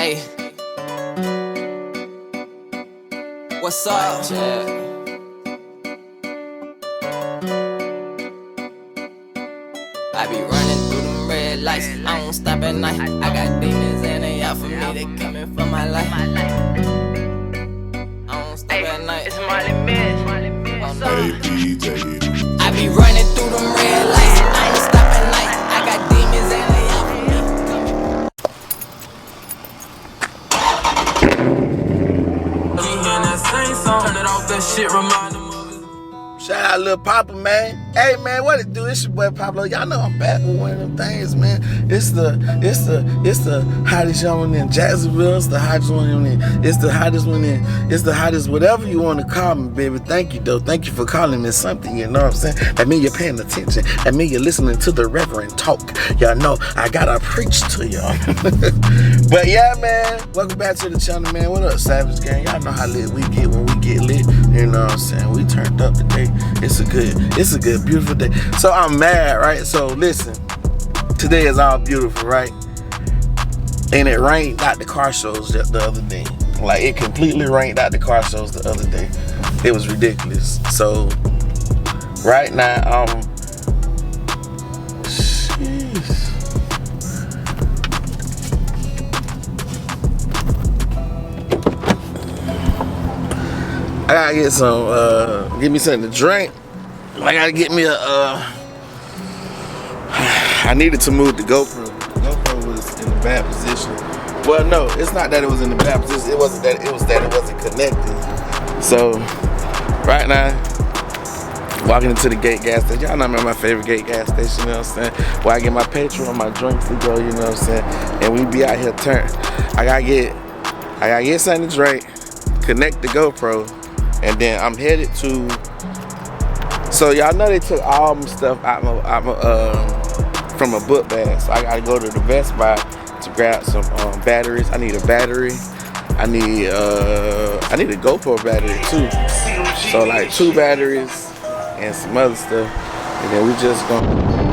Hey, what's up, Chad? I be running through them red lights, I don't stop at night. I got demons and they out for me, they coming for my life. I don't stop at night. It's Molly Miss. I be running through them red lights, I don't stop at night. I got demons and they out for me. Shout out Lil Papa, man. Hey, man, what it do? It's your boy Pablo. Y'all know I'm back with one of them things, man. It's the hottest young one in Jacksonville. It's the hottest one in. It's the hottest one in. It's the hottest whatever you want to call me, baby. Thank you, though. Thank you for calling me something. You know what I'm saying? That mean you're paying attention. That mean you're listening to the Reverend talk. Y'all know I gotta preach to y'all. But yeah, man. Welcome back to the channel, man. What up, Savage Gang? Y'all know how lit we get when we get lit. You know what I'm saying? We turned up today. It's a good, beautiful day. So I'm mad, right? So listen, today is all beautiful, right? And it rained out the car shows the other day. Like, it completely rained out the car shows the other day. It was ridiculous. So right now, I gotta get some, give me something to drink. I gotta get me I needed to move the GoPro. The GoPro was in a bad position. Well, no, it's not that it was in a bad position. It wasn't that, it was that it wasn't connected. So, right now, walking into the Gate gas station. Y'all know my favorite Gate gas station, you know what I'm saying? Where I get my petrol and my drinks to go, you know what I'm saying? And we be out here I gotta get something to drink, connect the GoPro, and then I'm headed to, so y'all know they took all my stuff out from a book bag. So I gotta go to the Best Buy to grab some batteries. I need a battery. I need a GoPro battery too. So like 2 batteries and some other stuff. And then we just gonna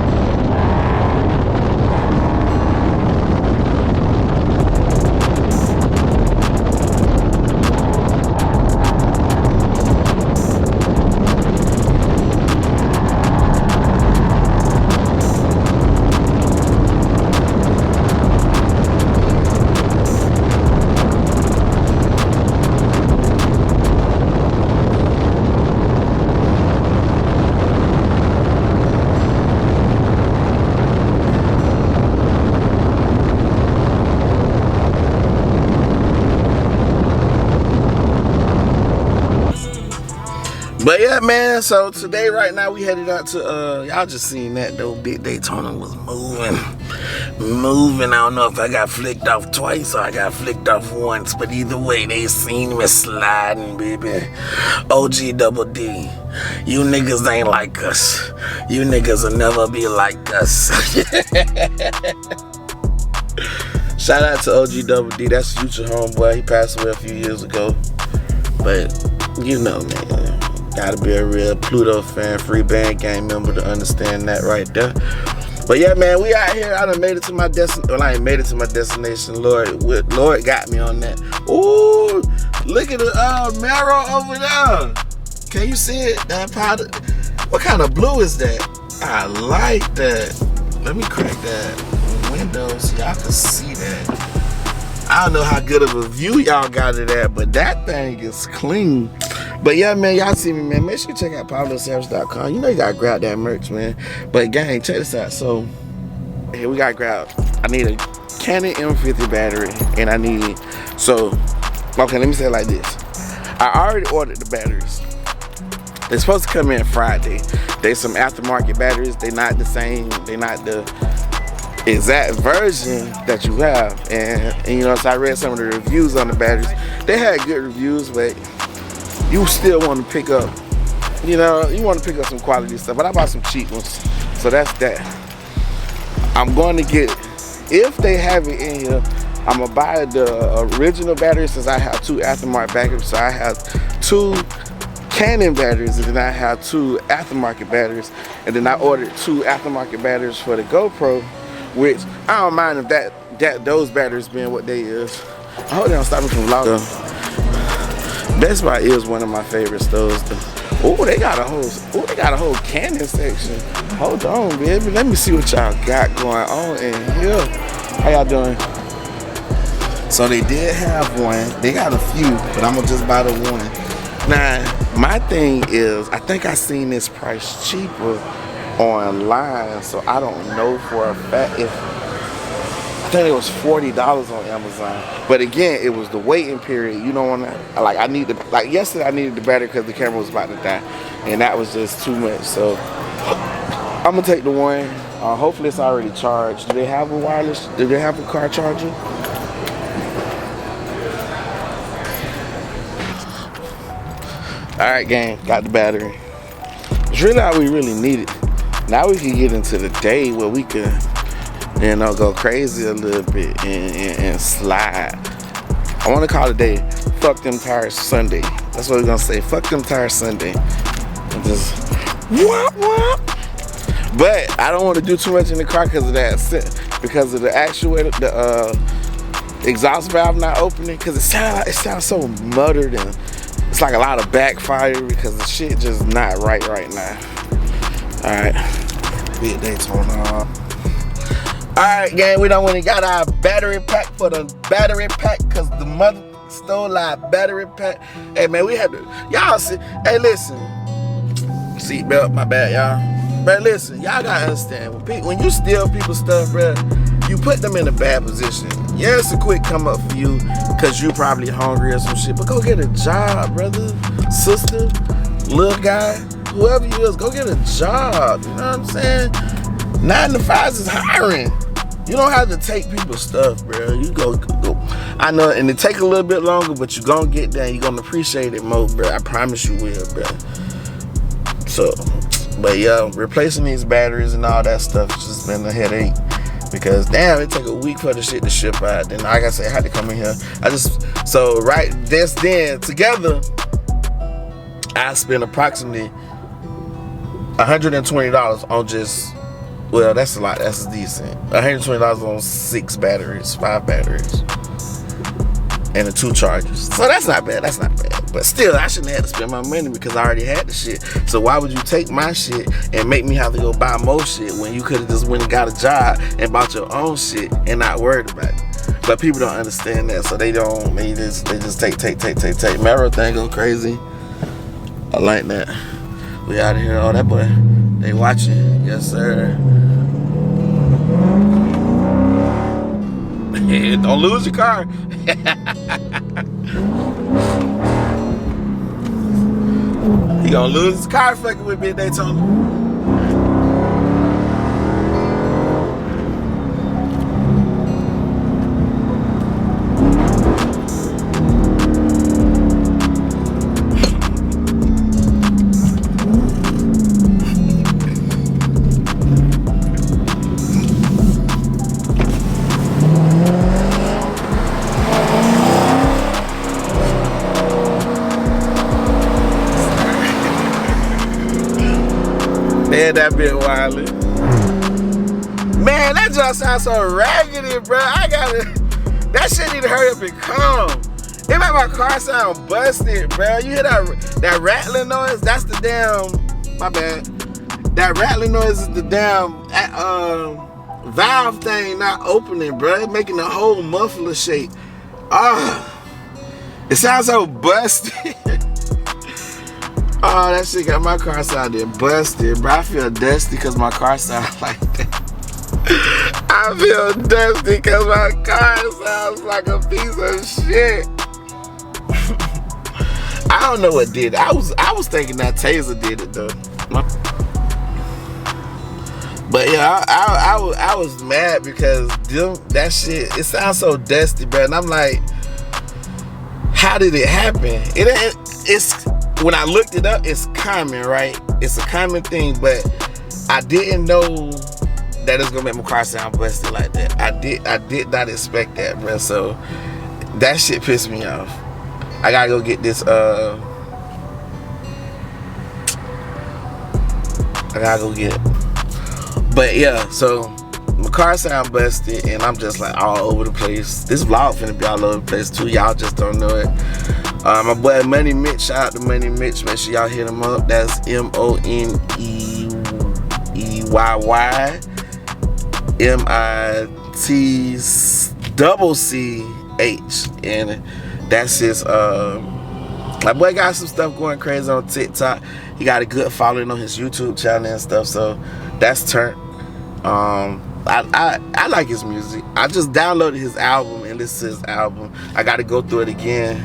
But yeah, man, so today, right now, we headed out to, y'all just seen that, though. Big Daytona was moving. I don't know if I got flicked off twice or I got flicked off once, but either way, they seen me sliding, baby. OG Double D, you niggas ain't like us. You niggas will never be like us. Shout out to OG Double D, that's future homeboy. He passed away a few years ago. But, you know, man. Gotta be a real Pluto fan, free band gang member to understand that right there. But yeah, man, we out here. I done made it to my destination. Well, I ain't made it to my destination. Lord got me on that. Ooh, look at the marrow over there. Can you see it? That powder. What kind of blue is that? I like that. Let me crack that window so y'all can see that. I don't know how good of a view y'all got of that, but that thing is clean. But yeah, man, y'all see me, man. Make sure you check out PabloSavage.com. You know you gotta grab that merch, man. But gang, check this out. So here we gotta grab. I need a Canon M50 battery, and I need. So okay, let me say it like this. I already ordered the batteries. They're supposed to come in Friday. They some aftermarket batteries. They're not the same. They're not the exact version that you have. And you know, so I read some of the reviews on the batteries. They had good reviews, but you still want to pick up, you know, you want to pick up some quality stuff. But I bought some cheap ones, so that's that. I'm going to get, if they have it in here, I'm gonna buy the original batteries since I have 2 aftermarket batteries. So I have 2 Canon batteries, and then I have 2 aftermarket batteries, and then I ordered 2 aftermarket batteries for the GoPro, which I don't mind if that those batteries being what they is. I hope they don't stop me from vlogging. Best Buy is one of my favorite stores. Oh, they got a whole cannon section. Hold on, baby. Let me see what y'all got going on in here. How y'all doing? So they did have one. They got a few, but I'm gonna just buy the one. Now, my thing is, I think I seen this price cheaper online, so I don't know for a fact if, I think it was $40 on Amazon. But again, it was the waiting period. You don't want to, like, like yesterday I needed the battery because the camera was about to die. And that was just too much. So I'm gonna take the one. Hopefully it's already charged. Do they have a wireless, do they have a car charger? All right, gang, got the battery. It's really all we really needed. Now we can get into the day where we can, you know, go crazy a little bit and slide. I want to call it a day. Fuck them tires Sunday. That's what we're gonna say. Fuck them tires Sunday. And just whop whop. But I don't want to do too much in the car because of that. Because of the actuator, the exhaust valve not opening. Because it sounds so muttered and it's like a lot of backfire because the shit just not right now. All right, big Daytona. All right, gang, we done went and got our battery pack for the battery pack because the mother stole our battery pack. Hey, man, we had to, y'all see, hey, listen, seatbelt, my bad, y'all. But listen, y'all gotta understand, when you steal people's stuff, bro, you put them in a bad position. Yeah, it's a quick come up for you because you probably hungry or some shit, but go get a job, brother, sister, little guy, whoever you is, go get a job, you know what I'm saying? 9 to 5 is hiring. You don't have to take people's stuff, bro. You go. I know, and it take a little bit longer, but you're gonna get there. You're gonna appreciate it more, bro. I promise you will, bro. So, but yeah, replacing these batteries and all that stuff has just been a headache. Because damn, it take a week for the shit to ship out. Then like I said, I had to come in here. So right then together, I spent approximately $120 on just, well, that's a lot, that's decent. $120 on 5 batteries. And the 2 chargers. So that's not bad, But still, I shouldn't have had to spend my money because I already had the shit. So why would you take my shit and make me have to go buy more shit when you could have just went and got a job and bought your own shit and not worried about it? But people don't understand that, so they just take. Marrow thing go crazy. I like that. We out of here. Oh, that boy, they watching. Yes, sir. Don't lose your car. He gonna lose his car fucking with me in Daytona. Man, that bit wildly. Man, that just sounds so raggedy, bro. That shit need to hurry up and come. It make my car sound busted, bro. You hear that rattling noise? That's the damn, my bad. That rattling noise is the damn valve thing not opening, bro. It making the whole muffler shake. It sounds so busted. Oh, that shit got my car sounding busted, bro. I feel dusty because my car sounds like that. I feel dusty because my car sounds like a piece of shit. I don't know what did it. I was thinking that Taser did it though. But yeah, I was mad because that shit, it sounds so dusty, bro. And I'm like, how did it happen? When I looked it up, it's common, right? It's a common thing, but I didn't know that it's gonna make my car sound busted like that. I did not expect that, bro. So that shit pissed me off. I gotta go get this. I gotta go get it. But yeah, so my car sound busted, and I'm just like all over the place. This vlog finna be all over the place too. Y'all just don't know it. My boy Money Mitch, shout out to Money Mitch. Make sure y'all hit him up. That's MoneyMitCch, and that's his. My boy got some stuff going crazy on TikTok. He got a good following on his YouTube channel and stuff, so that's turned. I like his music. I just downloaded his album and listened to his album. I got to go through it again.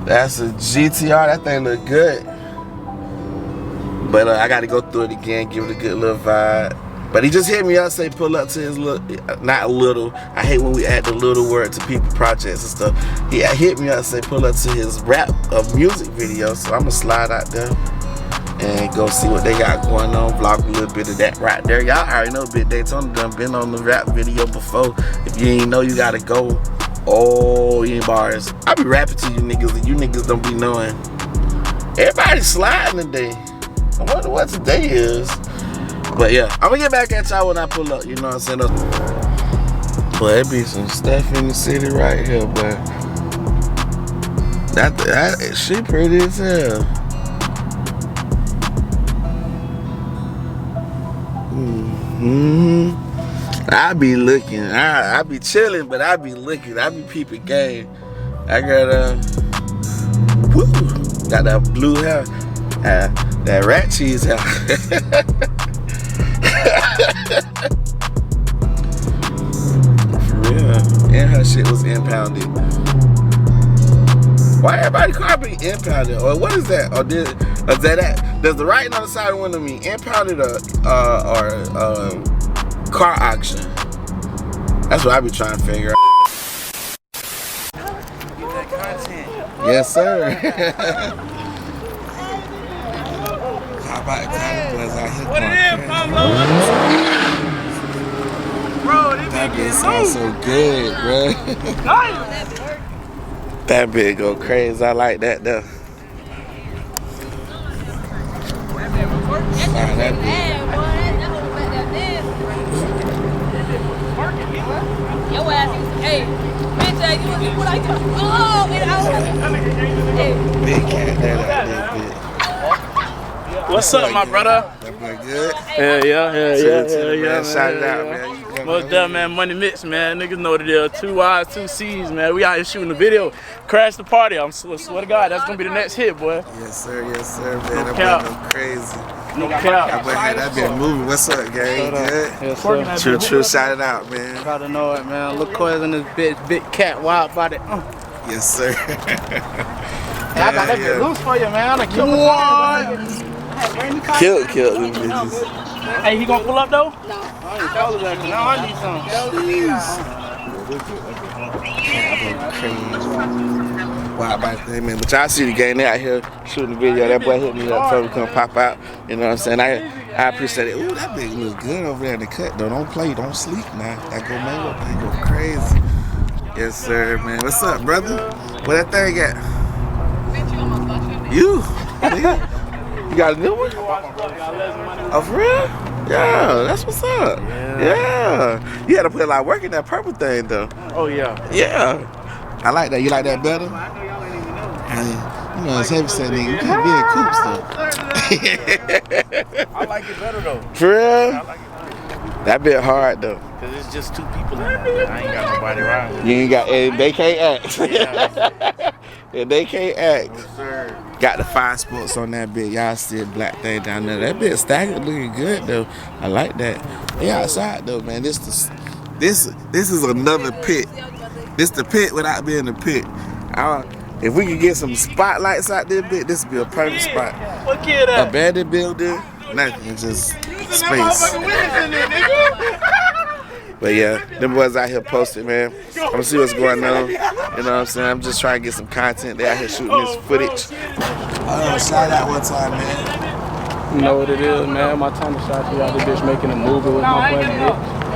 That's a GTR. That thing look good. But I got to go through it again, give it a good little vibe. But he just hit me up, say pull up to his little, not little. I hate when we add the little word to people projects and stuff. He hit me up, say pull up to his rap music video. So I'm gonna slide out there and go see what they got going on. Vlog a little bit of that right there. Y'all already know Big Daytona done been on the rap video before. If you ain't know, you gotta go. Oh, you ain't bars. I be rapping to you niggas and you niggas don't be knowing. Everybody's sliding today. I wonder what today is. But yeah, I'm gonna get back at y'all when I pull up, you know what I'm saying? Boy, it be some stuff in the city right here, but that she pretty as hell. I be looking, I be chilling, but I be looking, I be peeping game. I got got that blue hair, that rat cheese hair. For real. And her shit was impounded. Why everybody car be impounded? Or what is that? Or is that does the writing on the side of the window mean impounded or car auction? That's what I be trying to figure out. Get that content. Yes, sir. How about the plays out here? What it is, Pablo? Bro, That bitch sounds so good, bro. That bitch go crazy. I like that though. That bitch. Your ass is, hey, bitch, you what I do? Oh, and I was hey. Big cat that bitch. What's up, my brother? That boy good? Yeah, Man. Shout it out, man. Most done, man. Money Mix, man. Niggas know what it is. 2 Y's, 2 C's, man. We out here shooting the video. Crash the party. I swear to God, that's gonna be the next hit, boy. Yes, sir, man. That cap. boy go crazy. No cap. That been moving. What's up, gang? Good? Yes, sir. True. Shout it out, man. Gotta know it, man. Look coils in this bitch, big cat, wild body. Yes, sir. Hey, I got that bitch loose for you, man. I killed Killed them bitches. Hey, he gonna pull up though? No. I ain't told her that, 'cause now I need some. Wow, about that, man. But y'all see the gang, they out here shooting the video. That boy hit me up, told me to come pop out. You know what I'm saying? I appreciate it. Ooh, that big look good over there in the cut, though. Don't play, don't sleep now. That go man, that go crazy. Yes, sir, man. What's up, brother? What that thing got? You? You got a new one? Oh, for real? Yeah, that's what's up. Yeah. You had to put a lot of work in that purple thing, though. Oh, yeah. Yeah. I like that. You like that better? You know, it's heavy set, nigga. You can't be in coops, though. I like it better, though. For real? I like it better. That bit hard, though. Because it's just 2 people in there. I ain't got nobody riding. You ain't got, and they can't act. Yeah. And they can't act. Yes, sir. Got the 5 sports on that bit. Y'all see a black thing down there. That bit staggered looking good, though. I like that. They outside, though, man. This is another pit. This the pit without being the pit. If we could get some spotlights out there, bit, this would be a perfect spot. What kid at? Abandoned building, nothing, just space. But yeah, them boys out here posted, man. I'm gonna see what's going on. You know what I'm saying? I'm just trying to get some content. They out here shooting this footage. Shout out one time, man. You know what it is, man. My time to shot you out the bitch making a movie with my buddy.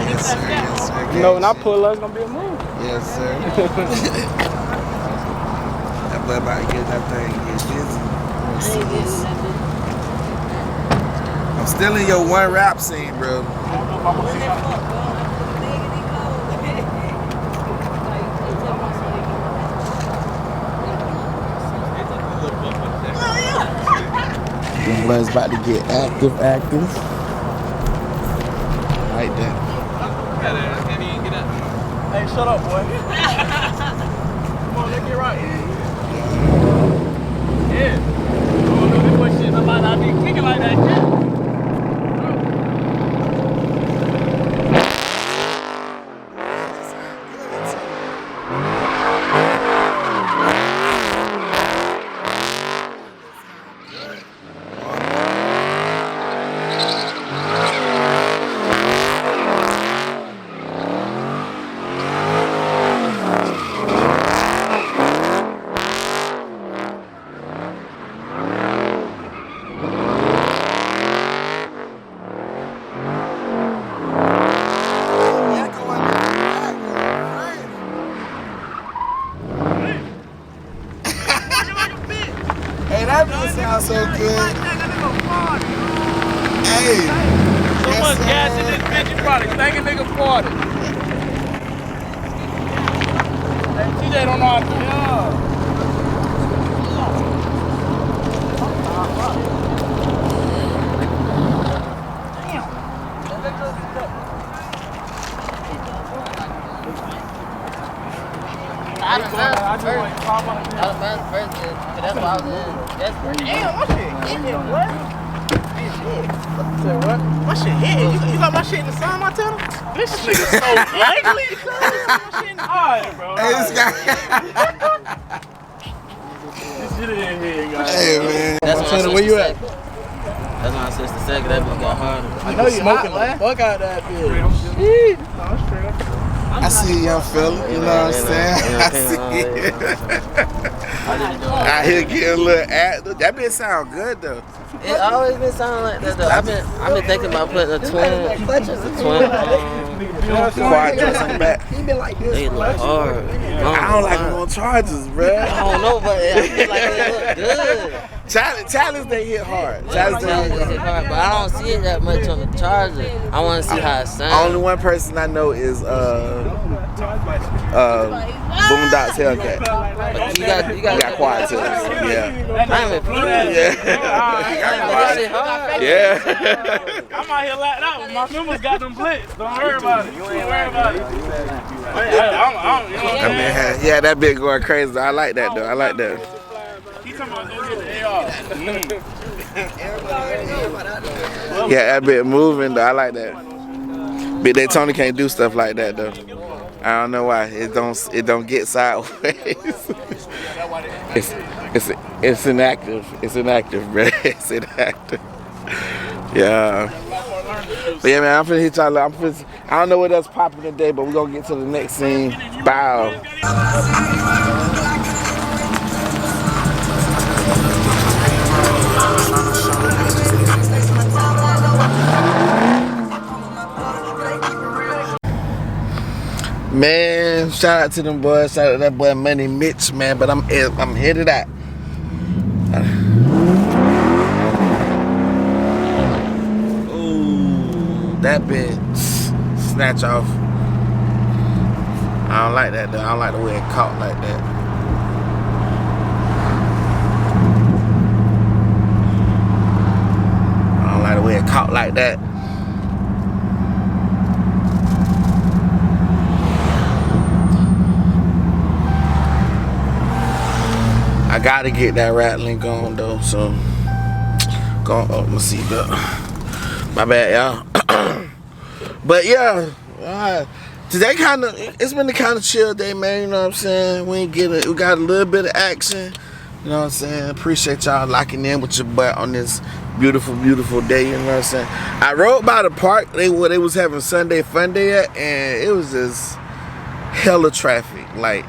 Yes, sir. Yes, sir. You know, when I pull up, it's gonna be a movie. Yes, sir. That boy about to get that thing get busy. I'm still in your one rap scene, bro. Blood's about to get active. Like that. Hey, shut up, boy. Come on, let's get right. Yeah. Oh, no, this boy shit, I might not be kicking like that shit. Hey, that beat sounds so good. Hey. So much gas in this bitch, you probably think a nigga farted. Hey, TJ don't know how to do it. That's why I was in. Damn, my shit hitting, what? My shit hitting. You got my shit in the sun, my tunnel? This nigga so ugly. Alright, bro. Hey, this guy. This shit in here, guys. Hey, man. That's when Where you at? That's when I switched to second. That bitch got harder. I know you smoking the fuck out that bitch. I see a young fella, you know what I'm saying? I see it. Out here getting a little active. That bitch sound good though. It always been sounding like that though. I've been thinking about putting a twin Quadrants on the back. They look hard. I don't like them on charges, bro. I don't know, but I feel like they look good. Challenge they hit hard. Challenge they hit hard, but I don't see it that much on the Charger. I want to see how it sounds. Only one person I know is Boondocks Hellcat. But you got quad tails. Yeah. I'm in Florida. Yeah. That shit hard. Yeah. I'm out here locked out. My members got them blitz. Don't worry about it. Don't worry about it. I mean, yeah, that bitch going crazy. I like that though. I like that. He talking about go get the AR. Yeah, that bit moving though. I like that. Big Day Tony can't do stuff like that though. I don't know why. It don't get sideways. It's inactive. It's inactive, bro. It's inactive. Yeah. But yeah, man, I'm finna hit y'all. I don't know what else popping today, but we're gonna get to the next scene. Bow. Man, shout out to them boys. Shout out to that boy Money Mitch, man. But I'm headed out. Ooh, that bitch snatch off. I don't like that though. I don't like the way it caught like that. I don't like the way it caught like that. I gotta get that rattling going though, so going up my seatbelt. My bad, y'all. But yeah, today it's been a kind of chill day, man. You know what I'm saying? We got a little bit of action. You know what I'm saying? Appreciate y'all locking in with your butt on this beautiful, beautiful day. You know what I'm saying? I rode by the park. They was having Sunday Fun Day at, and it was just hella traffic. Like,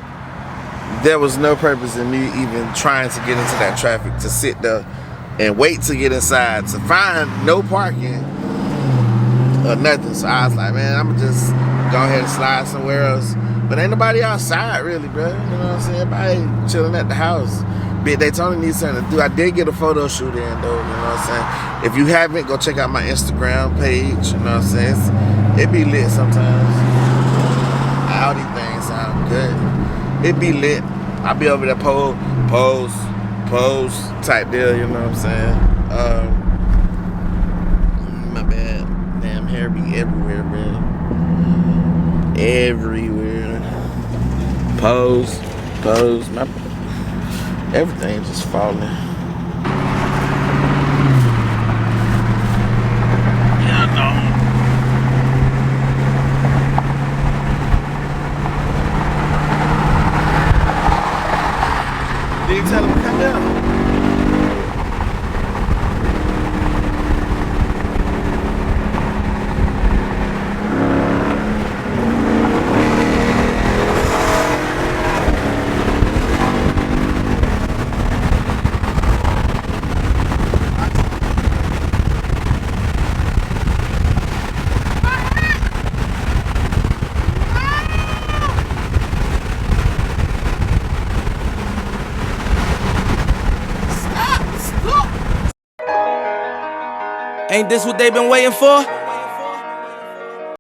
there was no purpose in me even trying to get into that traffic, to sit there and wait to get inside, to find no parking or nothing. So I was like, man, I'm gonna just go ahead and slide somewhere else. But ain't nobody outside really, bro. You know what I'm saying? Everybody chilling at the house. Big Daytona needs something to do. I did get a photo shoot in though, you know what I'm saying? If you haven't, go check out my Instagram page, you know what I'm saying? It be lit sometimes. All these things sound good. It be lit. I be over there pose type deal, you know what I'm saying? hair be everywhere, man. Everywhere. Pose. Everything just falling. Yeah, no. Did you tell him to come down? Ain't this what they been waiting for?